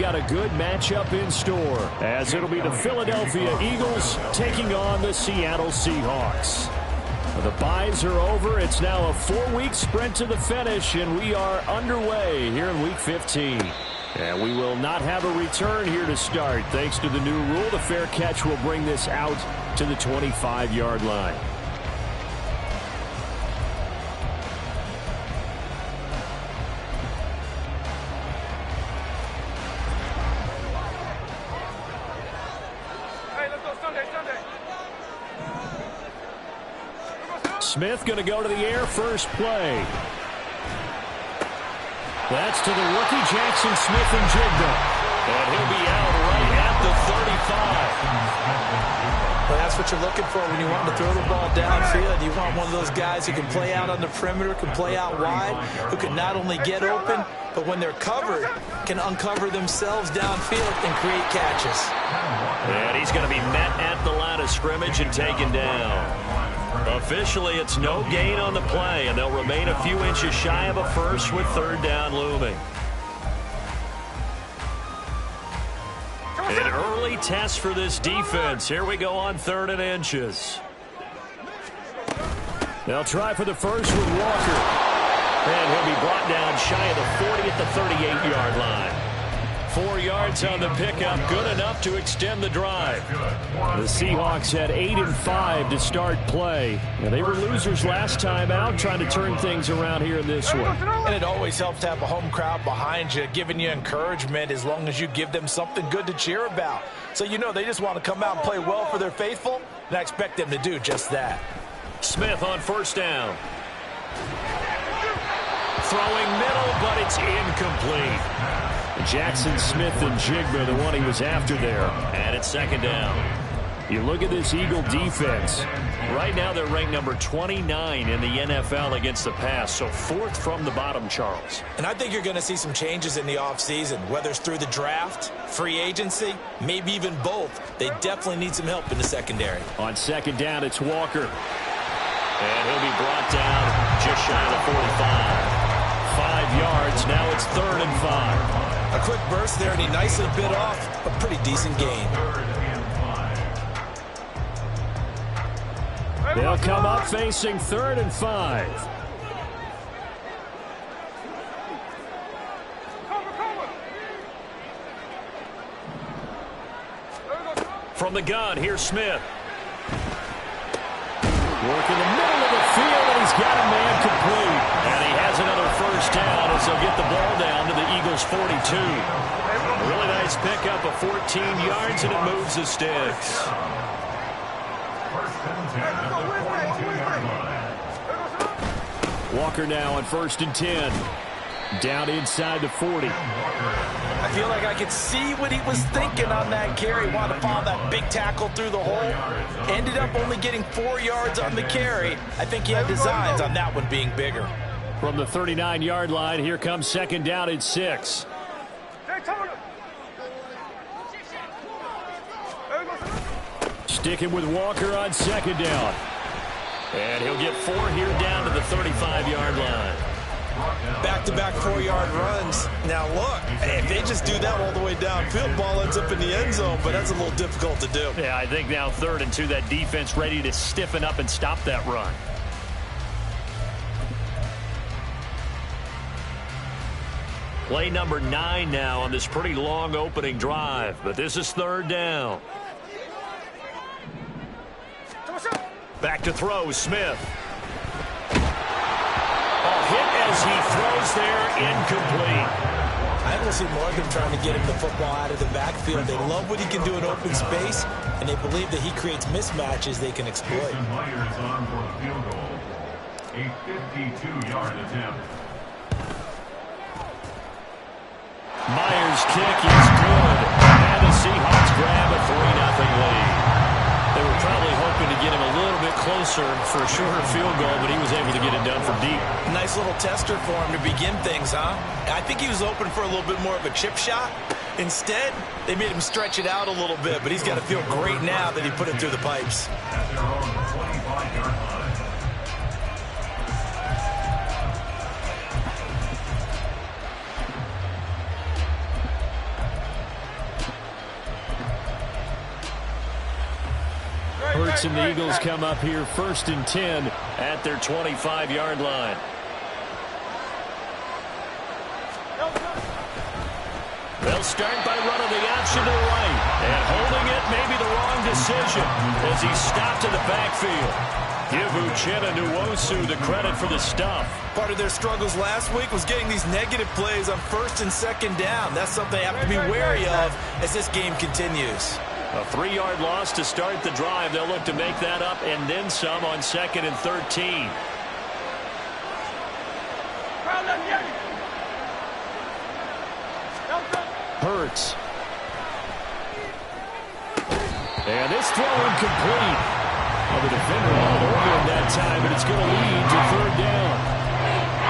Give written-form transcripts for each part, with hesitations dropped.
got a good matchup in store, as it'll be the Philadelphia Eagles taking on the Seattle Seahawks. The byes are over. It's now a 4-week sprint to the finish, and we are underway here in Week 15. And we will not have a return here to start. Thanks to the new rule, the fair catch will bring this out to the 25-yard line. Smith going to go to the air first play. That's to the rookie, Jackson Smith-Njigba. And he'll be out right at the 35. Well, that's what you're looking for when you want to throw the ball downfield. You want one of those guys who can play out on the perimeter, can play out wide, who can not only get open, but when they're covered, can uncover themselves downfield and create catches. And he's going to be met at the line of scrimmage and taken down. Officially, it's no gain on the play, and they'll remain a few inches shy of a first with third down looming. An early test for this defense. Here we go on 3rd and inches. They'll try for the first with Walker. And he'll be brought down shy of the 40 at the 38-yard line. 4 yards on the pickup, good enough to extend the drive. The Seahawks had 8 and 5 to start play. Now, they were losers last time out, trying to turn things around here in this one. And it always helps to have a home crowd behind you, giving you encouragement as long as you give them something good to cheer about. So you know they just want to come out and play well for their faithful, and I expect them to do just that. Smith on first down. Throwing middle, but it's incomplete. Jackson Smith-Njigba, the one he was after there. And it's 2nd down. You look at this Eagle defense. Right now they're ranked number 29 in the NFL against the pass, so 4th from the bottom, Charles. And I think you're going to see some changes in the offseason, whether it's through the draft, free agency, maybe even both. They definitely need some help in the secondary. On 2nd down, it's Walker. And he'll be brought down just shy of the 45. 5 yards, now it's 3rd and 5. A quick burst there, and he nicely bit off a pretty decent gain. They'll come up facing 3rd and 5. From the gun, here's Smith. Working the middle of the field, and he's got a man complete. And he has another first down as they'll get the ball down to the Eagles' 42. A really nice pickup of 14 yards, and it moves the sticks. Walker now on 1st and 10. Down inside the 40. I feel like I could see what he was thinking on that carry. Wanted to follow that big tackle through the hole. Ended up only getting 4 yards on the carry. I think he had designs on that one being bigger. From the 39-yard line, here comes 2nd down and 6. Sticking with Walker on 2nd down. And he'll get 4 here down to the 35-yard line. Back-to-back 4-yard runs. Now look, if they just do that all the way downfield, ball ends up in the end zone, but that's a little difficult to do. Yeah, I think now 3rd and 2, that defense ready to stiffen up and stop that run. Play number 9 now on this pretty long opening drive, but this is 3rd down. Back to throw, Smith. Hit as he throws there, incomplete. I will see more of them trying to get him the football out of the backfield. They love what he can do in open space, and they believe that he creates mismatches they can exploit. Myers on for a field goal. A 52-yard attempt. Myers' kick is good, and the Seahawks grab a 3-0 lead. They were probably hoping to get him a little bit closer for a shorter field goal, but he was able to get it done from deep. Nice little tester for him to begin things, huh? I think he was open for a little bit more of a chip shot. Instead, they made him stretch it out a little bit, but he's got to feel great now that he put it through the pipes. At their own 25-yard line. Seahawks and the Eagles come up here 1st and 10 at their 25-yard line. They'll start by running the option to the right. And holding it may be the wrong decision as he's stopped in the backfield. Give Uchenna Nwosu the credit for the stuff. Part of their struggles last week was getting these negative plays on 1st and 2nd down. That's something they have to be wary of as this game continues. A 3-yard loss to start the drive. They'll look to make that up and then some on 2nd and 13. Hurts. And this throw incomplete. Well, the defender all over him that time, but it's going to lead to 3rd down.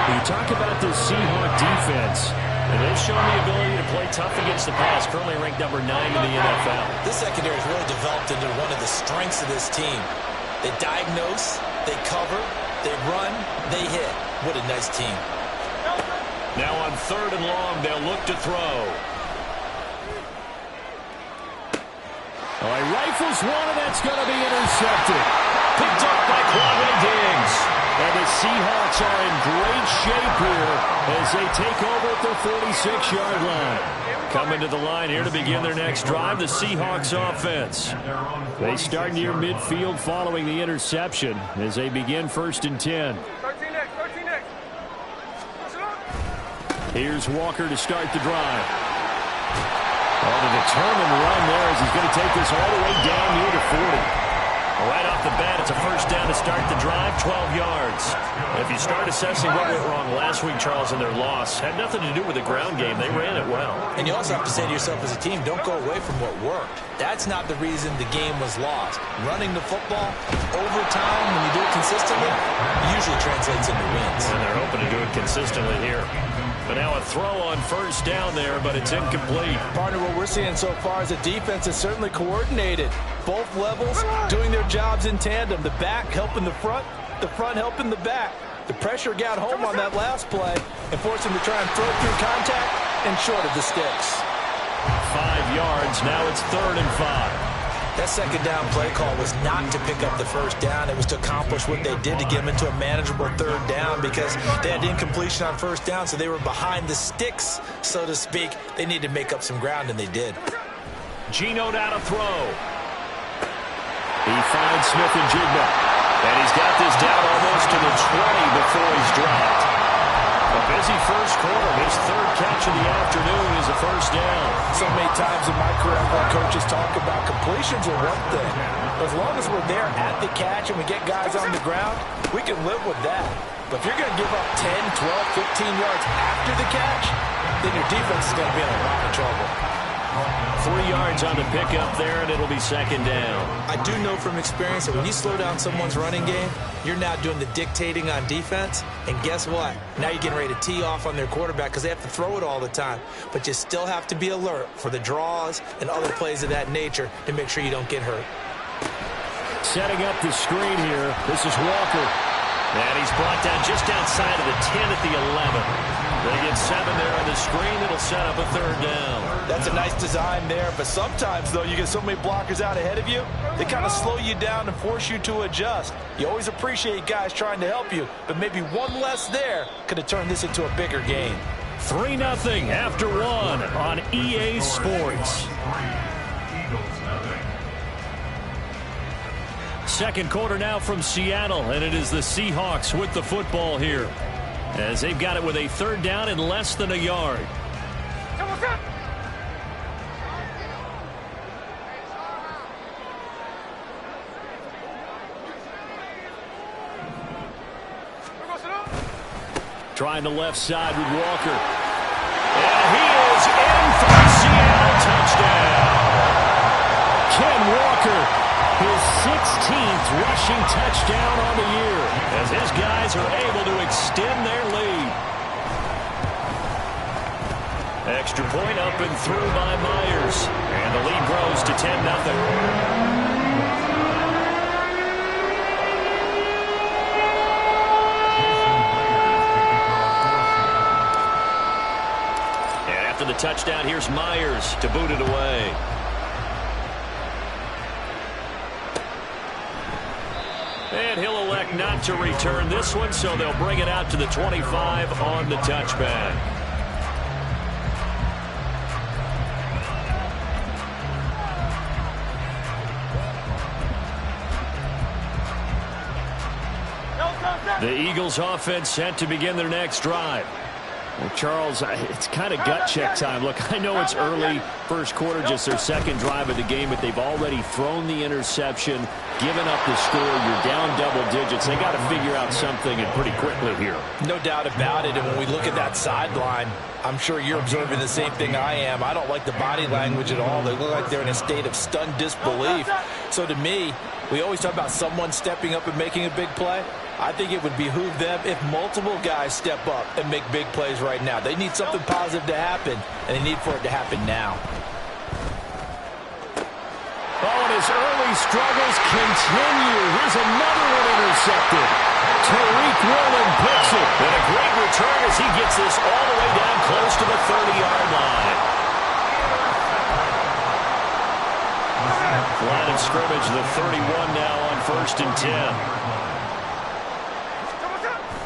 When you talk about this Seahawk defense, and they've shown the ability to play tough against the pass, currently ranked number 9 in the NFL. This secondary has really developed into one of the strengths of this team. They diagnose, they cover, they run, they hit. What a nice team. Now on 3rd and long, they'll look to throw. Oh, he rifles one, and that's going to be intercepted. Picked up by Quavon Diggs. And the Seahawks are in great shape here as they take over at their 46-yard line. Coming to the line here to begin their next drive, the Seahawks offense. They start near midfield following the interception as they begin 1st and 10. Here's Walker to start the drive. Oh, the determined run there as he's going to take this all the way down near the 40. Right off the bat, it's a 1st down to start the drive, 12 yards. If you start assessing what went wrong last week, Charles, in their loss, had nothing to do with the ground game. They ran it well. And you also have to say to yourself as a team, don't go away from what worked. That's not the reason the game was lost. Running the football over time, when you do it consistently, usually translates into wins. And they're hoping to do it consistently here. But now a throw on 1st down there, but it's incomplete. Partner, what we're seeing so far is the defense is certainly coordinated. Both levels doing their jobs in tandem. The back helping the front helping the back. The pressure got home on that last play and forced him to try and throw through contact and short of the sticks. 5 yards. Now it's 3rd and 5. That 2nd down play call was not to pick up the 1st down. It was to accomplish what they did to get them into a manageable 3rd down because they had incompletion on 1st down, so they were behind the sticks, so to speak. They needed to make up some ground, and they did. Geno down to throw. He finds Smith and Jigba. And he's got this down almost to the 20 before he's dropped. A busy first quarter. His 3rd catch of the afternoon is a 1st down. So many times in my career, I've heard coaches talk about completions are one thing. But as long as we're there at the catch and we get guys on the ground, we can live with that. But if you're going to give up 10, 12, 15 yards after the catch, then your defense is going to be in a lot of trouble. 3 yards on the pickup there, and it'll be 2nd down. I do know from experience that when you slow down someone's running game, you're now doing the dictating on defense. And guess what? Now you're getting ready to tee off on their quarterback because they have to throw it all the time. But you still have to be alert for the draws and other plays of that nature to make sure you don't get hurt. Setting up the screen here. This is Walker. And he's brought down just outside of the 10 at the 11. They get 7 there on the screen. It'll set up a 3rd down. That's a nice design there, but sometimes, though, you get so many blockers out ahead of you, they kind of slow you down and force you to adjust. You always appreciate guys trying to help you, but maybe one less there could have turned this into a bigger game. 3-0 after 1 on EA Sports. 2nd quarter now from Seattle, and it is the Seahawks with the football here as they've got it with a 3rd down and less than a yard. Trying the left side with Walker. And he is in for a Seattle touchdown. Ken Walker, his 16th rushing touchdown on the year, as his guys are able to extend their lead. Extra point up and through by Myers. And the lead grows to 10-0. The touchdown, here's Myers to boot it away. And he'll elect not to return this one, so they'll bring it out to the 25 on the touchback. The Eagles offense set to begin their next drive. Well, Charles, it's kind of gut check time. Look, I know it's early, first quarter, just their second drive of the game, but they've already thrown the interception, given up the score. You're down double digits. They got to figure out something and pretty quickly here. No doubt about it. And when we look at that sideline, I'm sure you're observing the same thing I am. I don't like the body language at all. They look like they're in a state of stunned disbelief. So to me, we always talk about someone stepping up and making a big play. I think it would behoove them if multiple guys step up and make big plays right now. They need something positive to happen, and they need for it to happen now. Oh, and his early struggles continue. Here's another one intercepted. Tariq Woolen picks it. And a great return as he gets this all the way down close to the 30-yard line. Line of scrimmage, the 31 now on 1st and 10.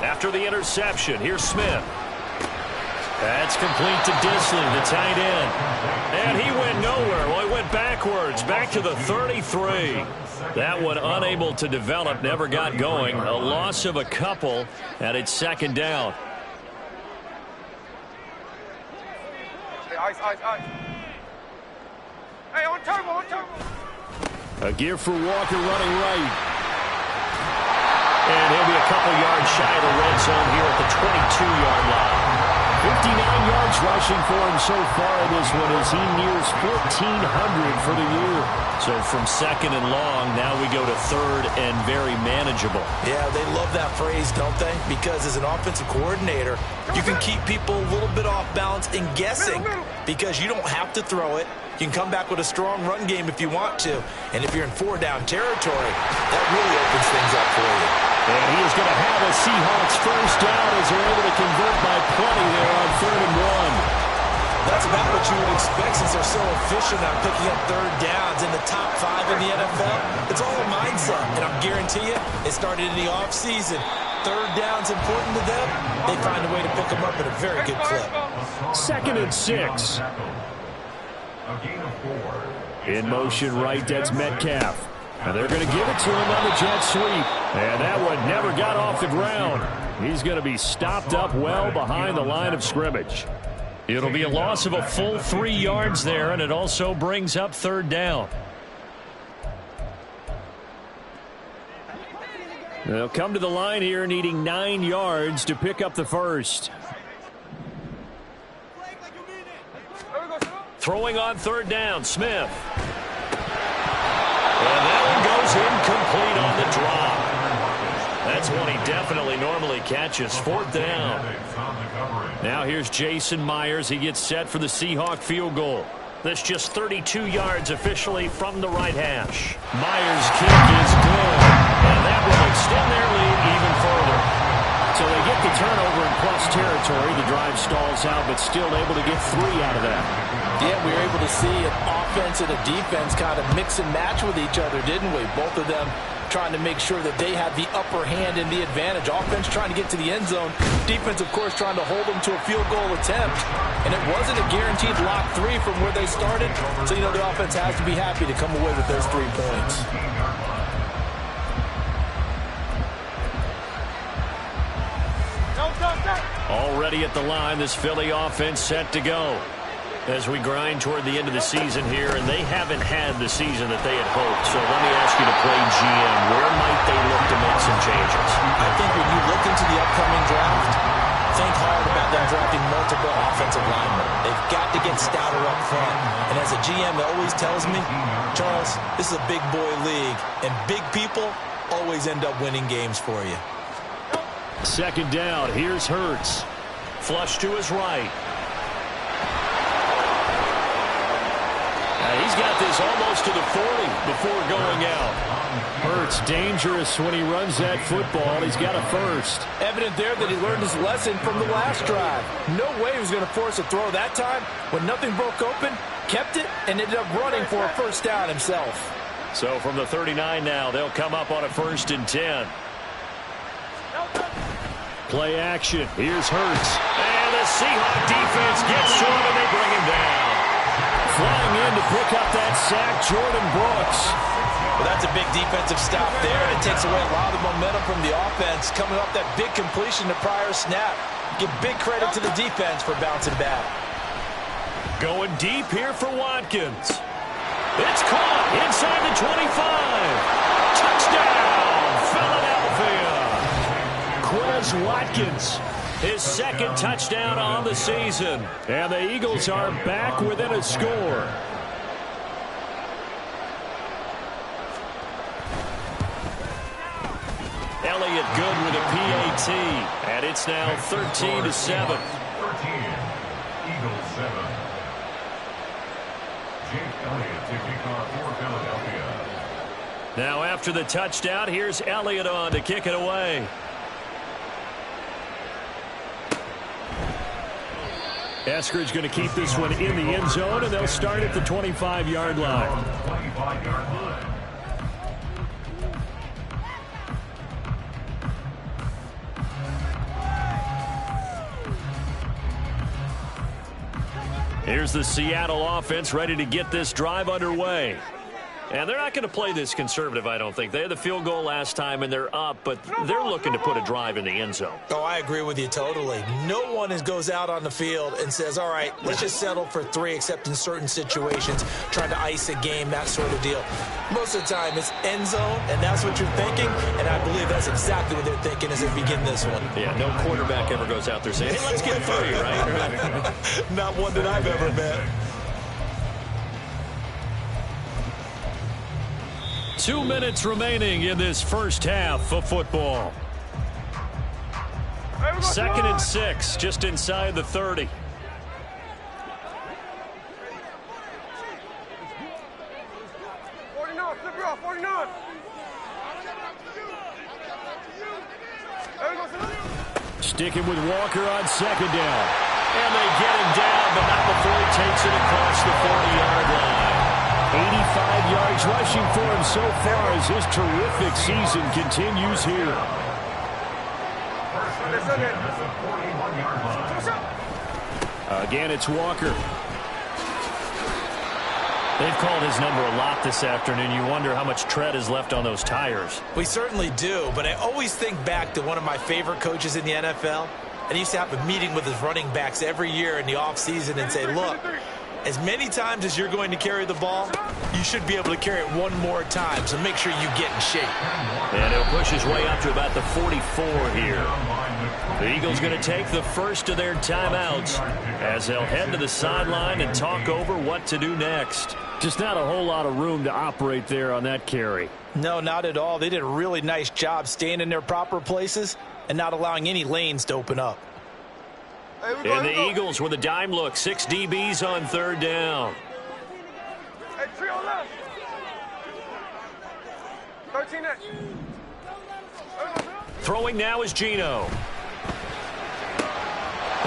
After the interception, here's Smith. That's complete to Disley, the tight end. And he went nowhere. Well, he went backwards, back to the 33. That one unable to develop, never got going. A loss of a couple, and it's 2nd down. Hey, on turbo. A gear for Walker running right. And he'll be a couple yards shy of the red zone here at the 22-yard line. 59 yards rushing for him so far in this one as he nears 1,400 for the year. So from 2nd and long, now we go to 3rd and very manageable. Yeah, they love that phrase, don't they? Because as an offensive coordinator, you can keep people a little bit off balance and guessing because you don't have to throw it. You can come back with a strong run game if you want to. And if you're in 4-down territory, that really opens things up for you. And he is going to have a Seahawks first down as they're able to convert by plenty there on 3rd and 1. That's about what you would expect since they're so efficient on picking up 3rd downs in the top 5 in the NFL. It's all a mindset, and I guarantee you it started in the offseason. 3rd down's important to them. They find a way to pick them up at a very good clip. 2nd and 6. A gain of 4. In motion right, that's Metcalf. And they're going to give it to him on the jet sweep. And that one never got off the ground. He's going to be stopped up well behind the line of scrimmage. It'll be a loss of a full 3 yards there, and it also brings up 3rd down. They'll come to the line here needing 9 yards to pick up the first. Throwing on 3rd down, Smith. And that one goes incomplete on the drop. That's one he definitely normally catches. 4th down. Now here's Jason Myers. He gets set for the Seahawk field goal. That's just 32 yards officially from the right hash. Myers' kick is good. And that will extend their lead even further. So they get the turnover in plus territory. The drive stalls out, but still able to get 3 out of that. Yeah, we were able to see an offense and a defense kind of mix and match with each other, didn't we? Both of them trying to make sure that they had the upper hand and the advantage. Offense trying to get to the end zone. Defense, of course, trying to hold them to a field goal attempt. And it wasn't a guaranteed lock 3 from where they started. So, you know, the offense has to be happy to come away with those 3 points. Already at the line, this Philly offense set to go as we grind toward the end of the season here, and they haven't had the season that they had hoped. So let me ask you to play GM. Where might they look to make some changes? I think when you look into the upcoming draft, think hard about them drafting multiple offensive linemen. They've got to get stouter up front. And as a GM always tells me, Charles, this is a big boy league, and big people always end up winning games for you. 2nd down. Here's Hurts. Flush to his right. He's got this almost to the 40 before going out. Hurts dangerous when he runs that football. He's got a first. Evident there that he learned his lesson from the last drive. No way he was going to force a throw that time. When nothing broke open, kept it, and ended up running for a first down himself. So from the 39 now, they'll come up on a 1st and 10. Play action. Here's Hurts. And the Seahawk defense gets to him, and they bring him down. Flying in to pick up that sack, Jordan Brooks. Well, that's a big defensive stop there, and it takes away a lot of the momentum from the offense. Coming off that big completion the prior snap. Give big credit to the defense for bouncing back. Going deep here for Watkins. It's caught inside the 25. Touchdown, Philadelphia. Quez Watkins, his 2nd touchdown on the season. And the Eagles are back within a score. Elliott good with a PAT. And it's now 13-7. 13. Eagles 7. Jake Elliott to kick off for Philadelphia. Now after the touchdown, here's Elliott on to kick it away. Eskridge going to keep this one in the end zone, and they'll start at the 25-yard line. 25-yard line. Here's the Seattle offense ready to get this drive underway. And they're not going to play this conservative, I don't think. They had the field goal last time, and they're up, but they're looking to put a drive in the end zone. Oh, I agree with you totally. No one goes out on the field and says, all right, let's just settle for 3, except in certain situations, trying to ice a game, that sort of deal. Most of the time, it's end zone, and that's what you're thinking, and I believe that's exactly what they're thinking as they begin this one. Yeah, no quarterback ever goes out there saying, hey, let's get 3, right? Not one that I've ever met. 2 minutes remaining in this first half of football. 2nd and 6, just inside the 30. Sticking with Walker on 2nd down. And they get him down, but not before he takes it across the 40-yard line. 85 yards rushing for him so far as his terrific season continues here. Again, it's Walker. They've called his number a lot this afternoon. You wonder how much tread is left on those tires. We certainly do, but I always think back to one of my favorite coaches in the NFL. And he used to have a meeting with his running backs every year in the offseason and say, look, as many times as you're going to carry the ball, you should be able to carry it one more time, so make sure you get in shape. And he'll push his way up to about the 44 here. The Eagles going to take the first of their timeouts as they'll head to the sideline and talk over what to do next. Just not a whole lot of room to operate there on that carry. No, not at all. They did a really nice job staying in their proper places and not allowing any lanes to open up. And the Eagles with a dime look. 6 DBs on 3rd down. Hey, trio left. 13-8. Throwing now is Geno.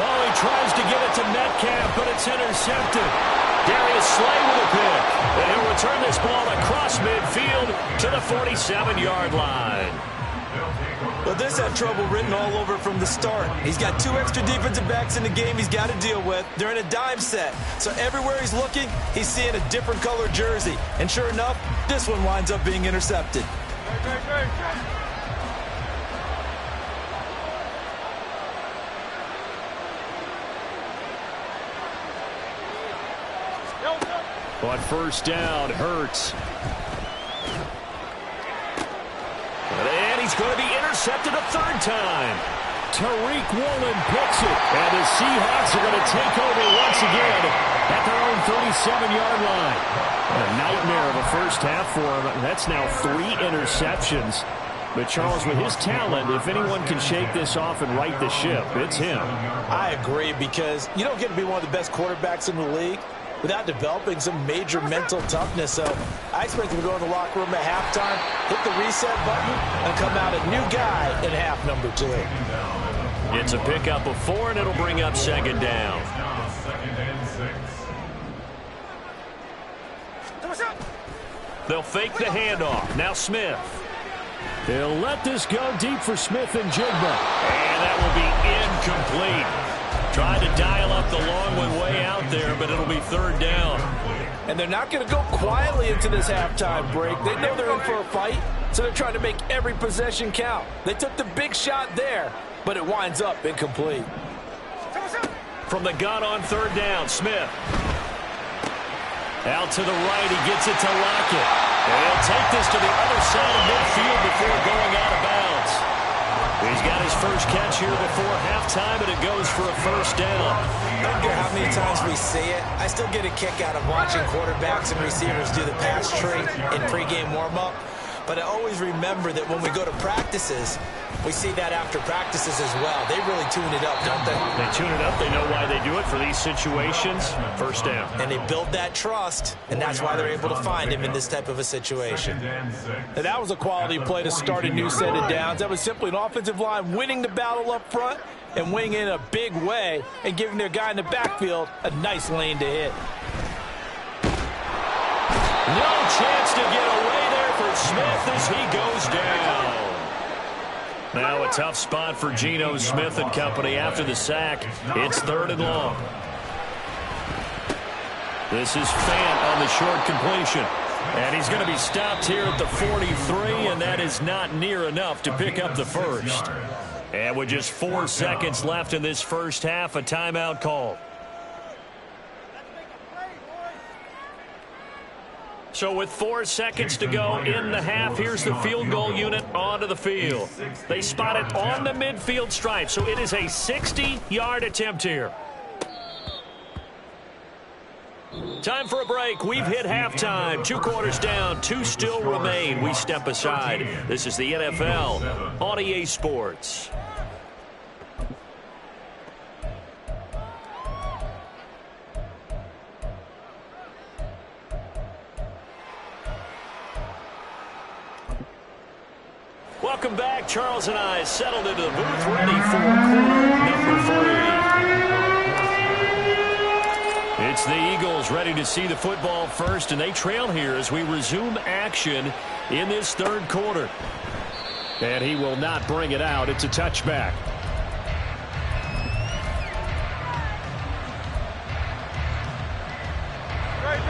Oh, he tries to get it to Metcalf, but it's intercepted. Darius Slay with a pick. And he'll return this ball across midfield to the 47-yard line. Well, this had trouble written all over from the start. He's got 2 extra defensive backs in the game he's got to deal with. They're in a dime set. So everywhere he's looking, he's seeing a different color jersey. And sure enough, this one winds up being intercepted. On 1st down, Hurts. And he's going to be intercepted a 3rd time. Tariq Woolen picks it. And the Seahawks are going to take over once again at their own 37-yard line. A nightmare of a first half for him. That's now 3 interceptions. But, Charles, with his talent, if anyone can shake this off and right the ship, it's him. I agree, because you don't get to be one of the best quarterbacks in the league without developing some major mental toughness. So I expect him to go in the locker room at halftime, hit the reset button, and come out a new guy in half number 2. It's a pickup of 4, and it'll bring up 2nd down. They'll fake the handoff. Now Smith. They'll let this go deep for Smith and Jigba. And that will be incomplete. Tried to dial up the long one way out there, but it'll be third down. And they're not going to go quietly into this halftime break. They know they're in for a fight, so they're trying to make every possession count. They took the big shot there, but it winds up incomplete. From the gun on third down, Smith. Out to the right, he gets it to Lockett. And he'll take this to the other side of midfield before going out of bounds. He's got his first catch here before halftime, and it goes for a first down. I don't care how many times we see it. I still get a kick out of watching quarterbacks and receivers do the pass tree in pregame warm-up. But I always remember that when we go to practices, we see that after practices as well. They really tune it up, don't they? They tune it up. They know why they do it for these situations. First down. And they build that trust, and that's why they're able to find him in this type of a situation. And that was a quality play to start a new set of downs. That was simply an offensive line winning the battle up front and winning in a big way and giving their guy in the backfield a nice lane to hit. No chance to get away there for Smith as he goes down. Now a tough spot for Geno Smith and company after the sack. It's third and long. This is Fant on the short completion. And he's going to be stopped here at the 43, and that is not near enough to pick up the first. And with just 4 seconds left in this first half, a timeout call. So with 4 seconds to go in the half, here's the field goal unit onto the field. They spot it on the midfield stripe, so it is a 60-yard attempt here. Time for a break. We've hit halftime. 2 quarters down, 2 still remain. We step aside. This is the NFL on EA Sports. Welcome back. Charles and I settled into the booth, ready for quarter number 3. It's the Eagles ready to see the football first, and they trail here as we resume action in this third quarter. And he will not bring it out. It's a touchback.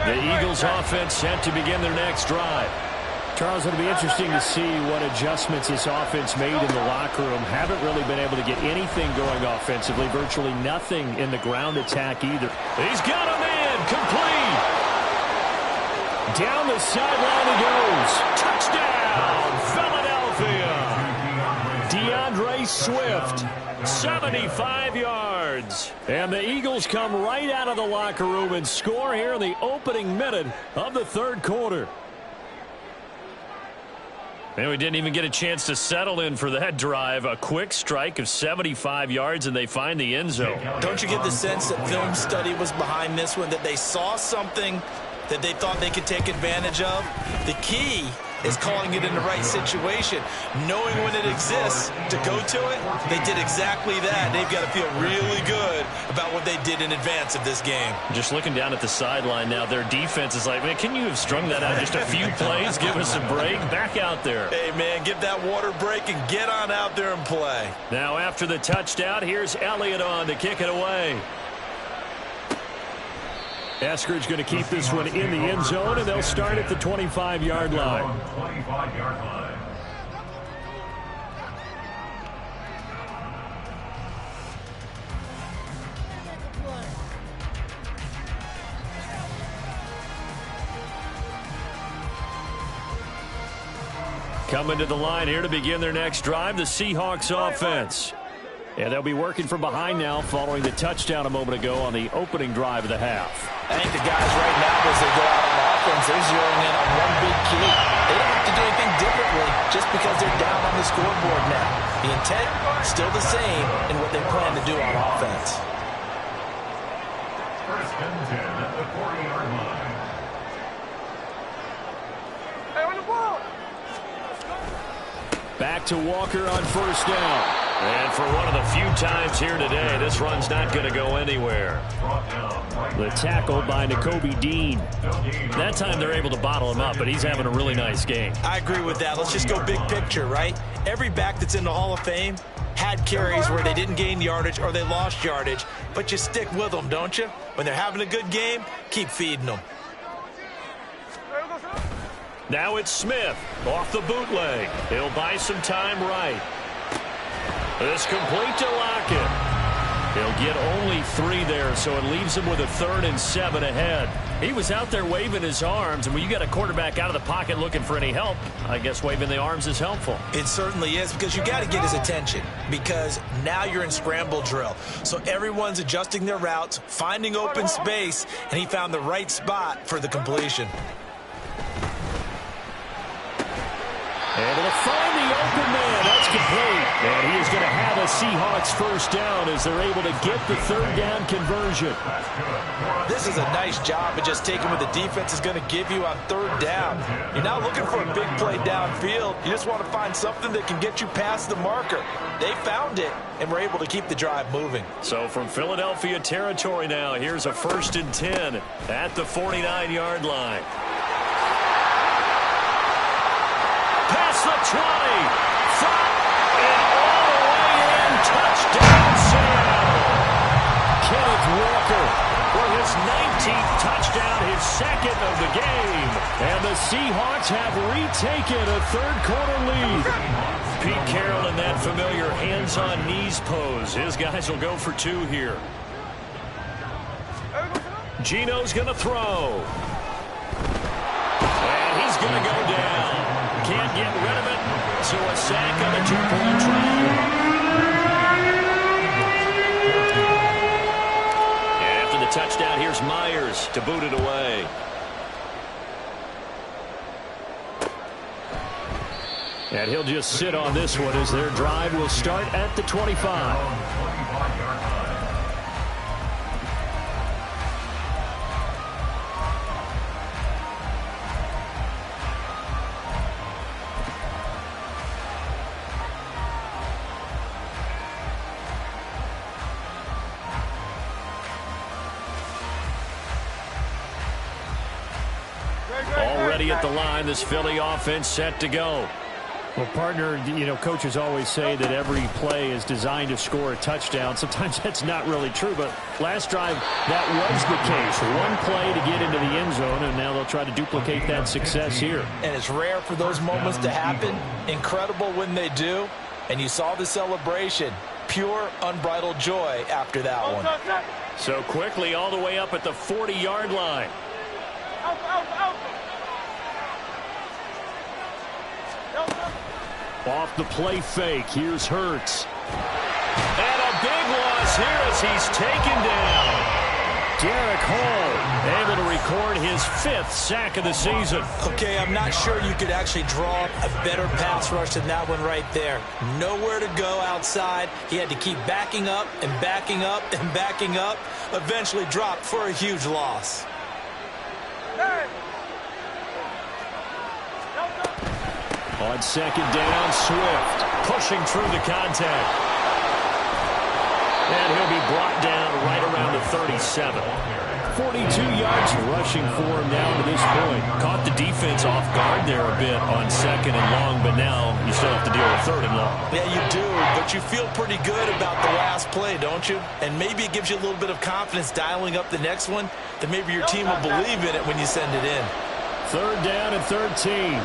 The Eagles offense set to begin their next drive. Charles, it'll be interesting to see what adjustments this offense made in the locker room. Haven't really been able to get anything going offensively. Virtually nothing in the ground attack either. He's got a man complete. Down the sideline he goes. Touchdown, Philadelphia. DeAndre Swift, 75 yards. And the Eagles come right out of the locker room and score here in the opening minute of the third quarter. And we didn't even get a chance to settle in for that drive. A quick strike of 75 yards, and they find the end zone. Don't you get the sense that film study was behind this one, that they saw something that they thought they could take advantage of? The key is calling it in the right situation, knowing when it exists to go to it. They did exactly that. They've got to feel really good about what they did in advance of this game. Just looking down at the sideline now, their defense is like, man, can you have strung that out just a few plays? Give us a break. Back out there. Hey, man, give that water break and get on out there and play. Now after the touchdown, here's Elliott on to kick it away. Eskridge going to keep this one in the end zone, and they'll start at the 25-yard line. 25-yard line. Coming to the line here to begin their next drive, the Seahawks offense. And they'll be working from behind now following the touchdown a moment ago on the opening drive of the half. I think the guys right now, as they go out on offense, they're zeroing in on one big key. They don't have to do anything differently just because they're down on the scoreboard now. The intent, still the same in what they plan to do on offense. First and 10 at the 40-yard line. Hey, on the ball! Back to Walker on first down. And for one of the few times here today, this run's not going to go anywhere. The tackle by Nakobe Dean. That time they're able to bottle him up, but he's having a really nice game. I agree with that. Let's just go big picture, right? Every back that's in the Hall of Fame had carries where they didn't gain yardage or they lost yardage, but you stick with them, don't you? When they're having a good game, keep feeding them. Now it's Smith off the bootleg. He'll buy some time right. This complete to Lockett. He'll get only 3 there, so it leaves him with a 3rd and 7 ahead. He was out there waving his arms, and when you got a quarterback out of the pocket looking for any help, I guess waving the arms is helpful. It certainly is, because you got to get his attention, because now you're in scramble drill. So everyone's adjusting their routes, finding open space, and he found the right spot for the completion. Able to find the open man. That's complete. And he is going to have a Seahawks first down as they're able to get the 3rd down conversion. This is a nice job of just taking what the defense is going to give you on 3rd down. You're not looking for a big play downfield. You just want to find something that can get you past the marker. They found it and were able to keep the drive moving. So from Philadelphia territory now, here's a 1st and 10 at the 49-yard line. Past the 20, front, and all the way in, touchdown Seattle. Kenneth Walker for his 19th touchdown, his 2nd of the game. And the Seahawks have retaken a 3rd-quarter lead. Pete Carroll in that familiar hands-on-knees pose. His guys will go for 2 here. Gino's going to throw. And he's going to go down. Can't get rid of it, so a sack on the 2-point try. And after the touchdown, here's Myers to boot it away. And he'll just sit on this one as their drive will start at the 25. Already at the line, this Philly offense set to go. Well, partner, coaches always say that every play is designed to score a touchdown. Sometimes that's not really true, but last drive, that was the case. One play to get into the end zone, and now they'll try to duplicate that success here. And it's rare for those moments to happen. Incredible when they do. And you saw the celebration. Pure, unbridled joy after that one. So quickly all the way up at the 40-yard line. Off the play fake, here's Hurts. And a big loss here as he's taken down. Derek Hall able to record his 5th sack of the season. Okay, I'm not sure you could actually draw up a better pass rush than that one right there. Nowhere to go outside. He had to keep backing up and backing up and backing up. Eventually dropped for a huge loss. On 2nd down, Swift pushing through the contact. And he'll be brought down right around the 37. 42 yards rushing for him down to this point. Caught the defense off guard there a bit on 2nd and long, but now you still have to deal with 3rd and long. Yeah, you do, but you feel pretty good about the last play, don't you? And maybe it gives you a little bit of confidence dialing up the next one, that maybe your team will believe in it when you send it in. 3rd down and 13.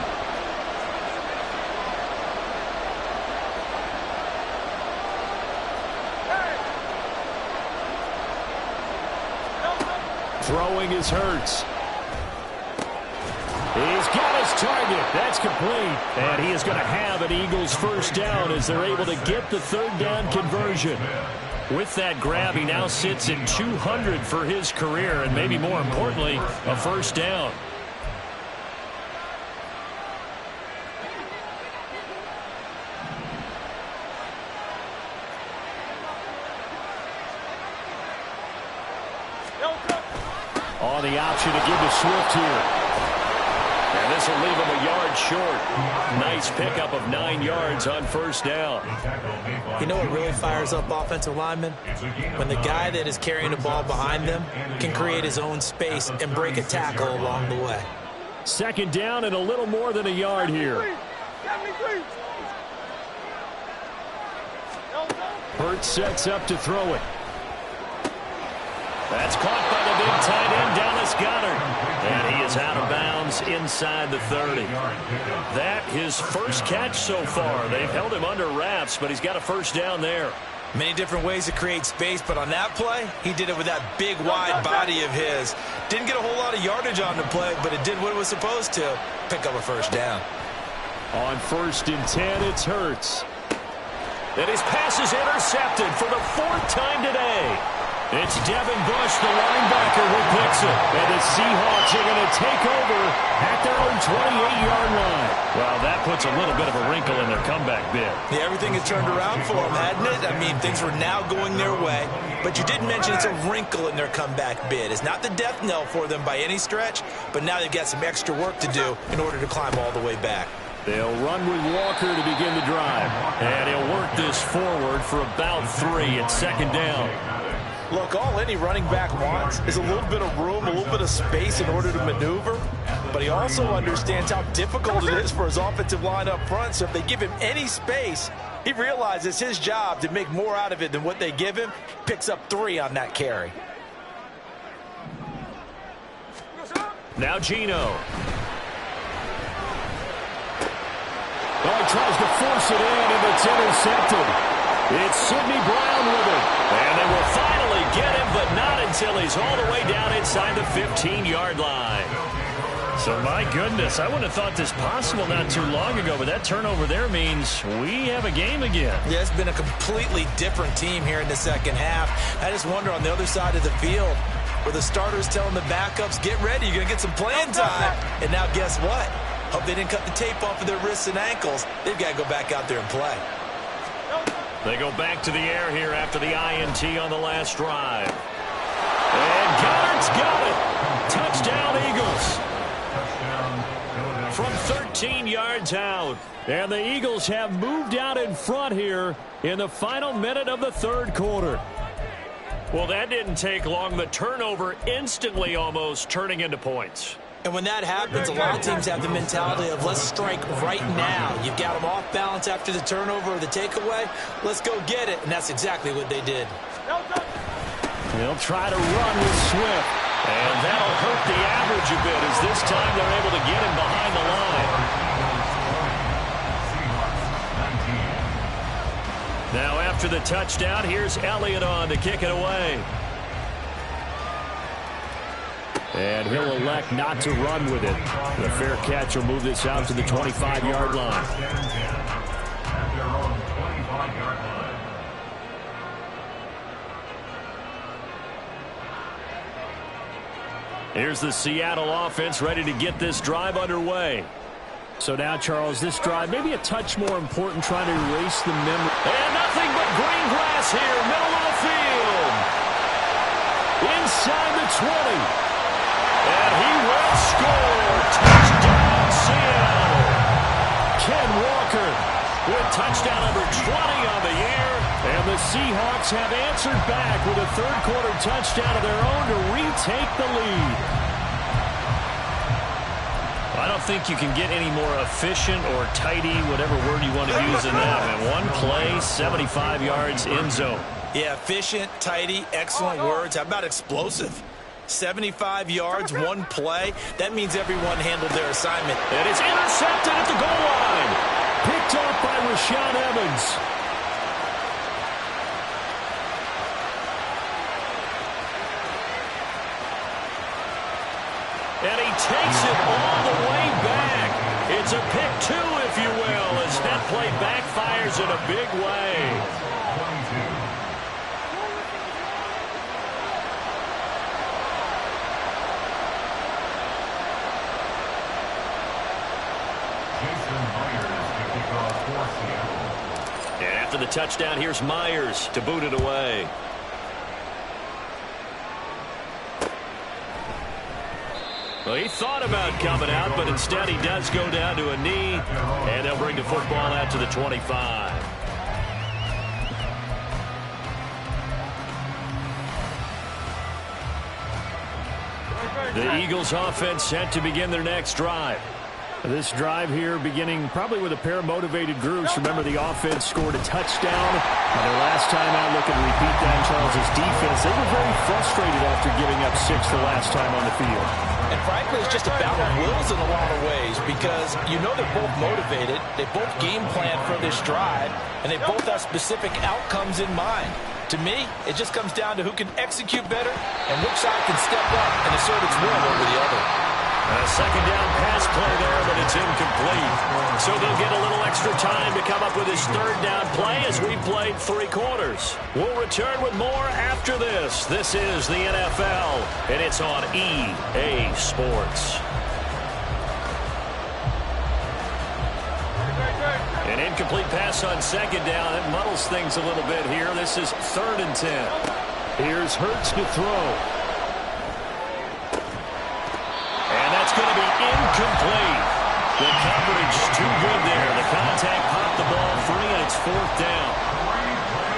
Throwing is Hurts. He's got his target. That's complete. And he is going to have an Eagles first down as they're able to get the 3rd down conversion. With that grab, he now sits at 200 for his career, and maybe more importantly, a first down. On the option to give to Swift here. And this will leave him a yard short. Nice pickup of 9 yards on first down. You know what really fires up offensive linemen? When the guy that is carrying the ball behind them can create his own space and break a tackle along the way. Second down and a little more than a yard here. Hurts sets up to throw it. That's caught by the big tight end, Dallas Goedert. And he is out of bounds inside the 30. That his first catch so far. They've held him under wraps, but he's got a first down there. Many different ways to create space, but on that play, he did it with that big, wide body of his. Didn't get a whole lot of yardage on the play, but it did what it was supposed to. Pick up a first down. On 1st and 10, it's Hurts. And his pass is intercepted for the 4th time today. It's Devin Bush, the linebacker, who picks it. And the Seahawks are going to take over at their own 28-yard line. Well, that puts a little bit of a wrinkle in their comeback bid. Yeah, everything has turned around for them, hadn't it? I mean, things were now going their way. But you did mention it's a wrinkle in their comeback bid. It's not the death knell for them by any stretch, but now they've got some extra work to do in order to climb all the way back. They'll run with Walker to begin the drive. And he'll work this forward for about 3 at 2nd down. Look, all any running back wants is a little bit of room, a little bit of space in order to maneuver. But he also understands how difficult it is for his offensive line up front. So if they give him any space, he realizes it's his job to make more out of it than what they give him. Picks up 3 on that carry. Now Geno. Well, he tries to force it in, and it's intercepted. It's Sidney Brown with it. And they will finally get him, but not until he's all the way down inside the 15-yard line. So, my goodness, I wouldn't have thought this possible not too long ago, but that turnover there means we have a game again. Yeah, it's been a completely different team here in the second half. I just wonder on the other side of the field, where the starters telling the backups, get ready, you're going to get some playing time. And now guess what? Hope they didn't cut the tape off of their wrists and ankles. They've got to go back out there and play. They go back to the air here after the INT on the last drive. And Goddard's got it. Touchdown, Eagles. From 13 yards out. And the Eagles have moved out in front here in the final minute of the 3rd quarter. Well, that didn't take long. The turnover instantly almost turning into points. And when that happens, a lot of teams have the mentality of let's strike right now. You've got them off balance after the turnover or the takeaway. Let's go get it. And that's exactly what they did. They'll try to run with Swift. And that'll hurt the average a bit as this time they're able to get him behind the line. Now after the touchdown, here's Elliott on to kick it away. And he'll elect not to run with it. The fair catch will move this out to the 25-yard line. Here's the Seattle offense ready to get this drive underway. So now, Charles, this drive maybe a touch more important, trying to erase the memory. And nothing but green grass here, middle of the field. Inside the 20. And he will score. Touchdown, Seattle. Ken Walker with touchdown number 20 on the year. And the Seahawks have answered back with a 3rd quarter touchdown of their own to retake the lead. I don't think you can get any more efficient or tidy, whatever word you want to use in that. And one play, 75 yards, end zone. Yeah, efficient, tidy, excellent words. How about explosive? 75 yards, one play. That means everyone handled their assignment. And it's intercepted at the goal line. Picked off by Rashaan Evans. And he takes it all the way back. It's a pick 2, if you will, as that play backfires in a big way. And after the touchdown, here's Myers to boot it away. Well, he thought about coming out, but instead he does go down to a knee, and they'll bring the football out to the 25. The Eagles offense set to begin their next drive. This drive here beginning probably with a pair of motivated groups. Remember, the offense scored a touchdown. Their last time out, looking to repeat that. Charles' defense, they were very frustrated after giving up 6 the last time on the field. And frankly, it's just a battle of wills in a lot of ways because you know they're both motivated. They both game plan for this drive, and they both have specific outcomes in mind. To me, it just comes down to who can execute better and which side can step up and assert its will over the other. A second down pass play there, but it's incomplete. So they'll get a little extra time to come up with his third down play as we played 3 quarters. We'll return with more after this. This is the NFL, and it's on EA Sports. An incomplete pass on second down. It muddles things a little bit here. This is 3rd and 10. Here's Hurts to throw. And that's going to be incomplete. The coverage too good there. The contact popped the ball free, and it's 4th down.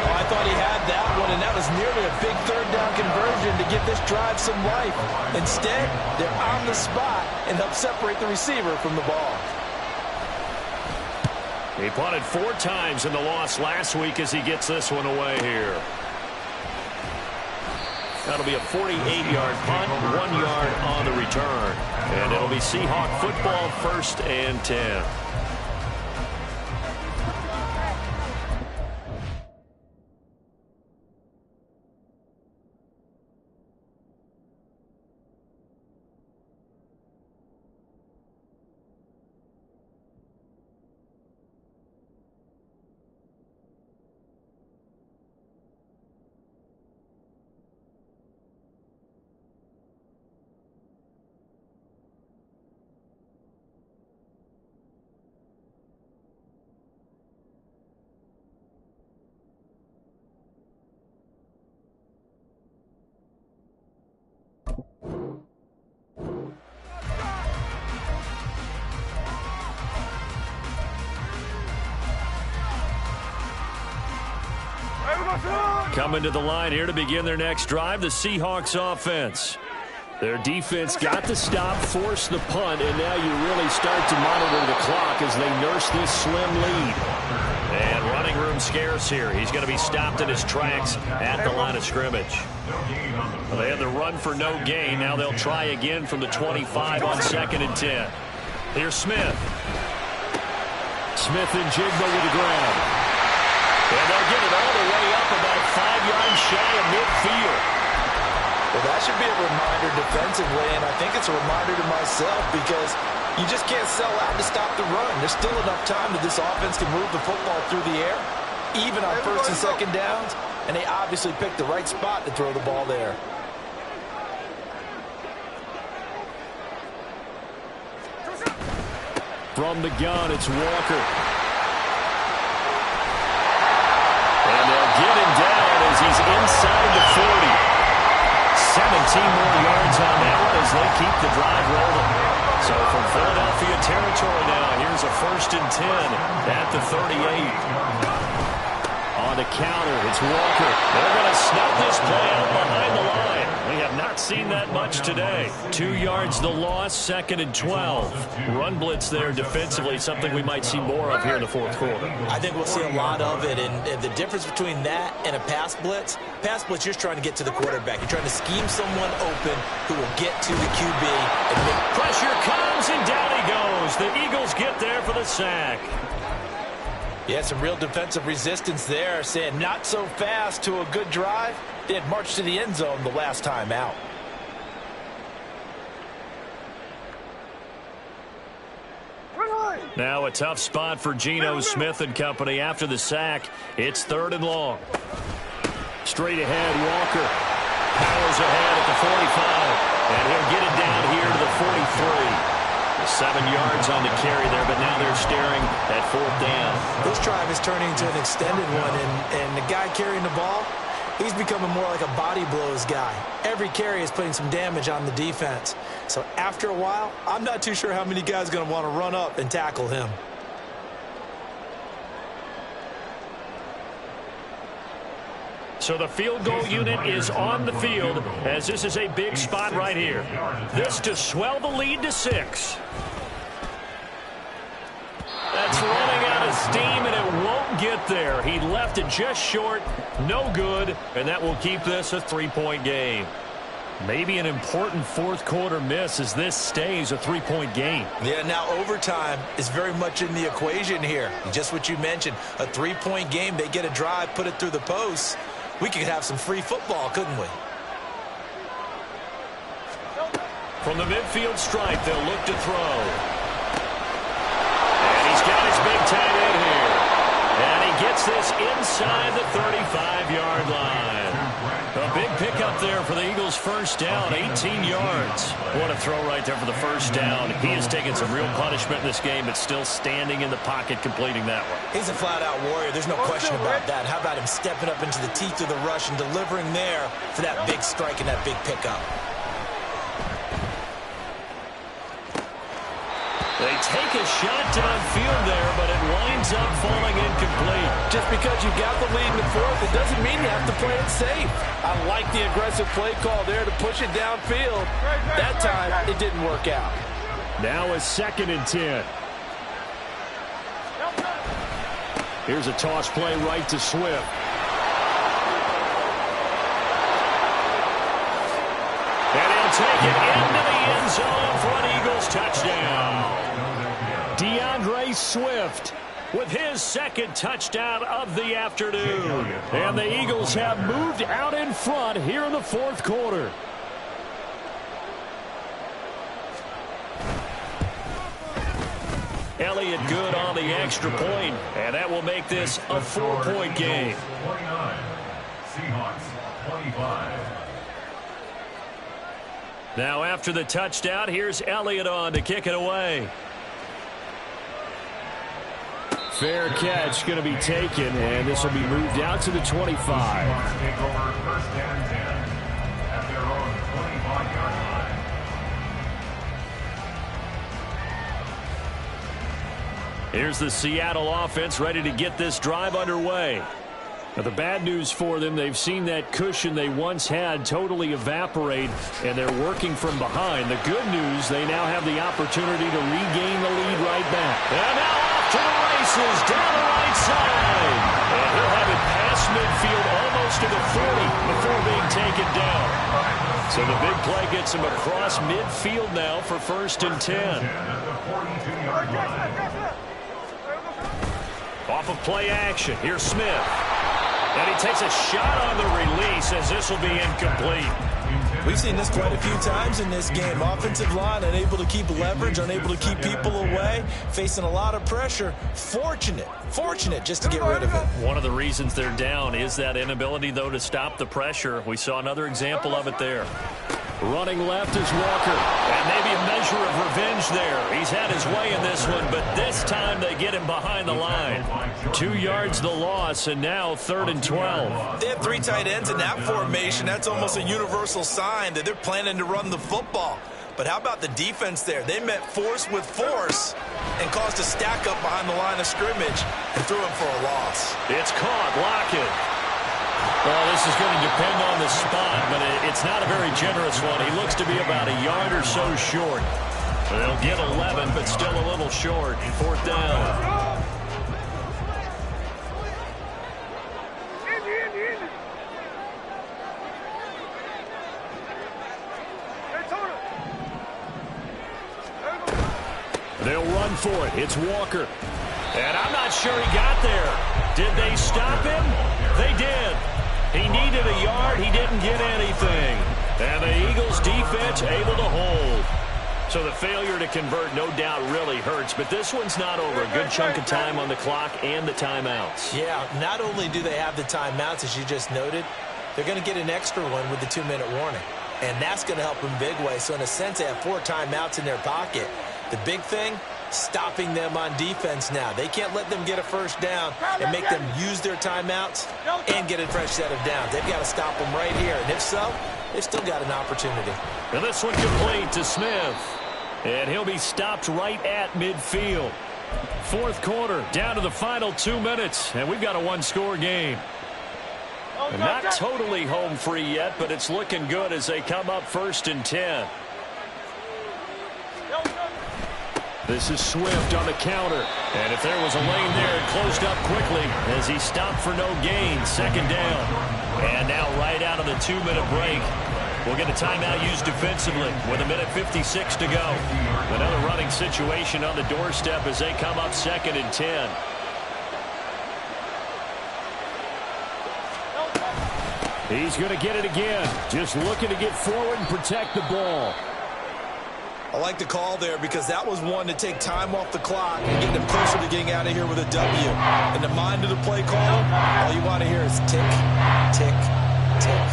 Oh, I thought he had that one, and that was nearly a big 3rd down conversion to give this drive some life. Instead, they're on the spot and help separate the receiver from the ball. He punted 4 times in the loss last week as he gets this one away here. That'll be a 48-yard punt, 1 yard on the return. And it'll be Seahawk football, 1st and 10. Coming to the line here to begin their next drive, the Seahawks offense. Their defense got the stop, forced the punt, and now you really start to monitor the clock as they nurse this slim lead. And running room scarce here. He's going to be stopped in his tracks at the line of scrimmage. Well, they had the run for no gain. Now they'll try again from the 25 on 2nd and 10. Here's Smith. Smith and Jigba with the grab. And they'll get it all the way up about 5 yards shy of midfield. Well, that should be a reminder defensively, and I think it's a reminder to myself because you just can't sell out to stop the run. There's still enough time that this offense can move the football through the air, even on 1st and 2nd downs, and they obviously picked the right spot to throw the ball there. From the gun, it's Walker. And they'll get him down as he's inside the 40. 17 more yards on that one as they keep the drive rolling. So from Philadelphia territory now, here's a 1st and 10 at the 38. On the counter, it's Walker. They're going to snap this play out behind the line. We have not seen that much today. 2 yards the loss, 2nd and 12. Run blitz there defensively, something we might see more of here in the 4th quarter. I think we'll see a lot of it, and the difference between that and a pass blitz, you're just trying to get to the quarterback. You're trying to scheme someone open who will get to the QB. And pressure comes, and down he goes. The Eagles get there for the sack. Yeah, some real defensive resistance there, saying not so fast to a good drive. They had marched to the end zone the last time out. Now a tough spot for Geno Smith and company after the sack. It's 3rd and long. Straight ahead, Walker. Powers ahead at the 45. And he'll get it down here to the 43. 7 yards on the carry there, but now they're staring at 4th down. This drive is turning into an extended one, and the guy carrying the ball, He's becoming more like a body blows guy. Every carry is putting some damage on the defense. So after a while, I'm not too sure how many guys are going to want to run up and tackle him. So the field goal unit is on the field as this is a big spot right here. This to swell the lead to 6. That's running out of steam, and it won't get there. He left it just short, no good, and that will keep this a 3-point game. Maybe an important fourth-quarter miss as this stays a 3-point game. Yeah, now overtime is very much in the equation here. Just what you mentioned, a 3-point game. They get a drive, put it through the posts. We could have some free football, couldn't we? From the midfield stripe, they'll look to throw. He's got his big tight end here. And he gets this inside the 35-yard line. A big pickup there for the Eagles' first down, 18 yards. What a throw right there for the first down. He has taken some real punishment in this game, but still standing in the pocket completing that one. He's a flat-out warrior. There's no question about that. How about him stepping up into the teeth of the rush and delivering there for that big strike and that big pickup? They take a shot downfield there, but it winds up falling incomplete. Just because you got the lead in the fourth, it doesn't mean you have to play it safe. I like the aggressive play call there to push it downfield. That time, it didn't work out. Now a 2nd and 10. Here's a toss play right to Swift. And he'll take it into the end zone for an Eagles touchdown. DeAndre Swift with his 2nd touchdown of the afternoon. And the Eagles have moved out in front here in the fourth quarter. Elliott good on the extra point, and that will make this a 4-point game. 29. Seahawks 25. Now after the touchdown, here's Elliott on to kick it away. Fair catch going to be taken, and this will be moved out to the 25. Seahawks take over 1st and 10 at their own 25-yard line. Here's the Seattle offense ready to get this drive underway. Now, the bad news for them, they've seen that cushion they once had totally evaporate, and they're working from behind. The good news, they now have the opportunity to regain the lead right back. And now off to the races, down the right side. And he'll have it past midfield almost to the 40 before being taken down. So the big play gets him across midfield now for 1st and 10. Off of play action, here's Smith. And he takes a shot on the release as this will be incomplete. We've seen this quite a few times in this game. Offensive line unable to keep leverage, unable to keep people away, facing a lot of pressure. Fortunate just to get rid of it. One of the reasons they're down is that inability, though, to stop the pressure. We saw another example of it there. Running left is Walker. And maybe a measure of revenge there. He's had his way in this one, but this time they get him behind the line. 2 yards the loss, and now 3rd and 12. They have 3 tight ends in that formation. That's almost a universal sign that they're planning to run the football. But how about the defense there? They met force with force and caused a stack up behind the line of scrimmage and threw him for a loss. It's caught. Lockett. Well, this is going to depend on the spot, but it's not a very generous one. He looks to be about a yard or so short. They'll get 11, but still a little short. 4th down. They'll run for it. It's Walker. And I'm not sure he got there. Did they stop him? They did. He needed a yard. He didn't get anything. And the Eagles defense able to hold. So the failure to convert no doubt really hurts, but this one's not over. A good chunk of time on the clock and the timeouts. Yeah, not only do they have the timeouts, as you just noted, they're going to get an extra one with the 2-minute warning. And that's going to help them big way. So in a sense, they have 4 timeouts in their pocket. The big thing, stopping them on defense now. They can't let them get a first down and make them use their timeouts and get a fresh set of downs. They've got to stop them right here. And if so, they've still got an opportunity. And this one complete to Smith. And he'll be stopped right at midfield. Fourth quarter, down to the final 2 minutes. And we've got a one-score game. And not totally home free yet, but it's looking good as they come up 1st and 10. This is Swift on the counter. And if there was a lane there, it closed up quickly as he stopped for no gain. 2nd down. And now right out of the 2-minute break, we'll get a timeout used defensively with 1:56 to go. Another running situation on the doorstep as they come up 2nd and 10. He's going to get it again. Just looking to get forward and protect the ball. I like the call there because that was one to take time off the clock and get them closer to getting out of here with a W. In the mind of the play caller, all you want to hear is tick, tick, tick.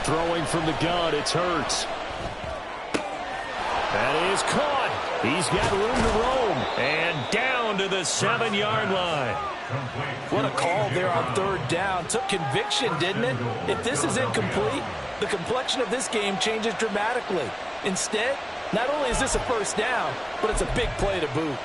Throwing from the gun, it's Hurts. That is caught. He's got room to roam. And down to the 7-yard line. What a call there on 3rd down. Took conviction, didn't it? If this is incomplete, the complexion of this game changes dramatically. Instead, not only is this a 1st down, but it's a big play to boot.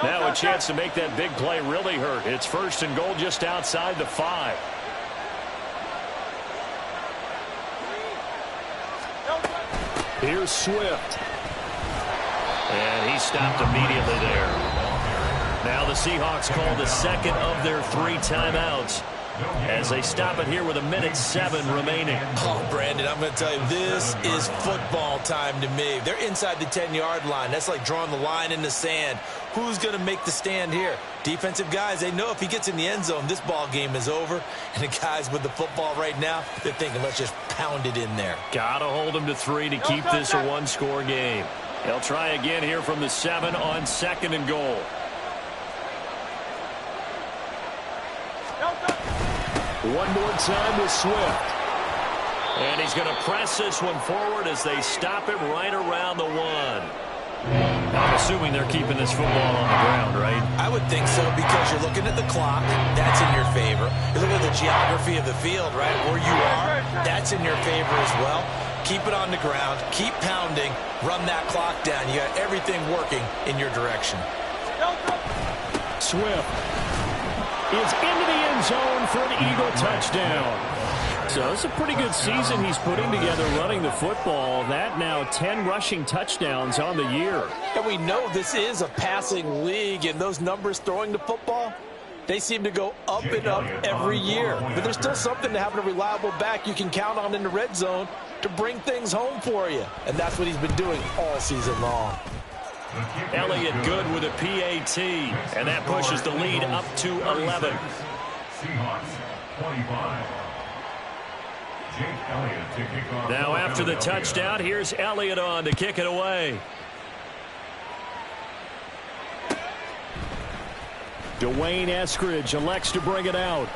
Now a chance to make that big play really hurt. It's 1st and goal just outside the 5. Here's Swift. And he stopped immediately there. Now the Seahawks call the 2nd of their 3 timeouts as they stop it here with 1:07 remaining. Oh, Brandon, I'm going to tell you, this is football time to me. They're inside the 10-yard line. That's like drawing the line in the sand. Who's going to make the stand here? Defensive guys, they know if he gets in the end zone, this ball game is over. And the guys with the football right now, they're thinking, let's just pound it in there. Got to hold him to 3 to keep this a one-score game. They'll try again here from the 7 on 2nd and goal. One more time with Swift. And he's going to press this one forward as they stop him right around the 1. I'm assuming they're keeping this football on the ground, right? I would think so because you're looking at the clock. That's in your favor. You're looking at the geography of the field, right? Where you are, that's in your favor as well. Keep it on the ground. Keep pounding. Run that clock down. You got everything working in your direction. Swift is into the end zone for an Eagle touchdown. So it's a pretty good season he's putting together running the football. That now 10 rushing touchdowns on the year. And we know this is a passing league, and those numbers throwing the football, they seem to go up and up every year. But there's still something to having a reliable back you can count on in the red zone to bring things home for you. And that's what he's been doing all season long. Elliott good with a PAT, and that pushes the lead up to 11. Seahawks 25. Jake Elliott to kick off. Now after the touchdown, here's Elliott on to kick it away. Dwayne Eskridge elects to bring it out.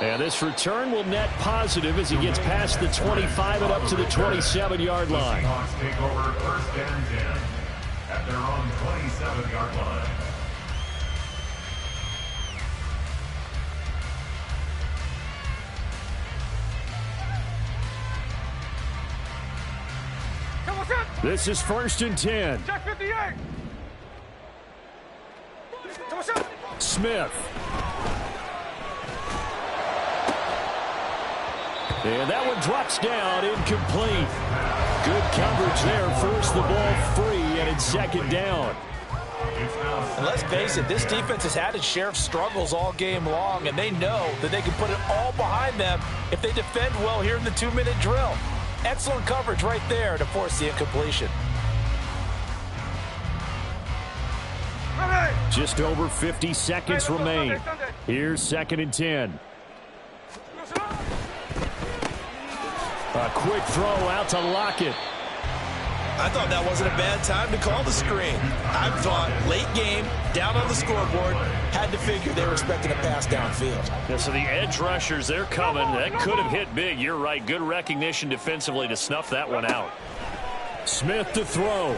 And this return will net positive as he gets past the 25 and up to the 27-yard line. The Seahawks take over 1st and 10 at their own 27-yard line. This is 1st and 10. Check 58. Come on, shot. Smith. And that one drops down, incomplete. Good coverage there. Forced the ball free, and it's 2nd down. And let's face it, this defense has had its share of struggles all game long, and they know that they can put it all behind them if they defend well here in the 2-minute drill. Excellent coverage right there to force the incompletion. Just over 50 seconds remain. Here's 2nd and 10. A quick throw out to Lockett. I thought that wasn't a bad time to call the screen. I thought late game, down on the scoreboard, had to figure they were expecting a pass downfield. Yeah, so the edge rushers, they're coming. That could have hit big. You're right. Good recognition defensively to snuff that one out. Smith to throw.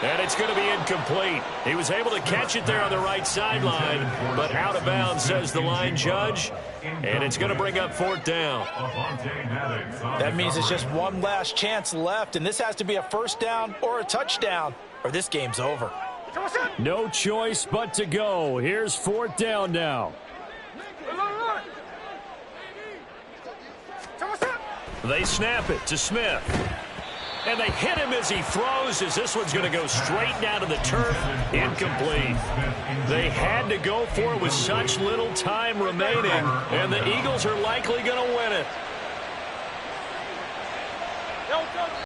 And it's going to be incomplete. He was able to catch it there on the right sideline, but out of bounds, says the line judge. And it's going to bring up 4th down. That means it's just one last chance left, and this has to be a first down or a touchdown, or this game's over. No choice but to go. Here's 4th down now. They snap it to Smith. And they hit him as he throws, as this one's going to go straight down to the turf. Incomplete. They had to go for it with such little time remaining, and the Eagles are likely going to win it.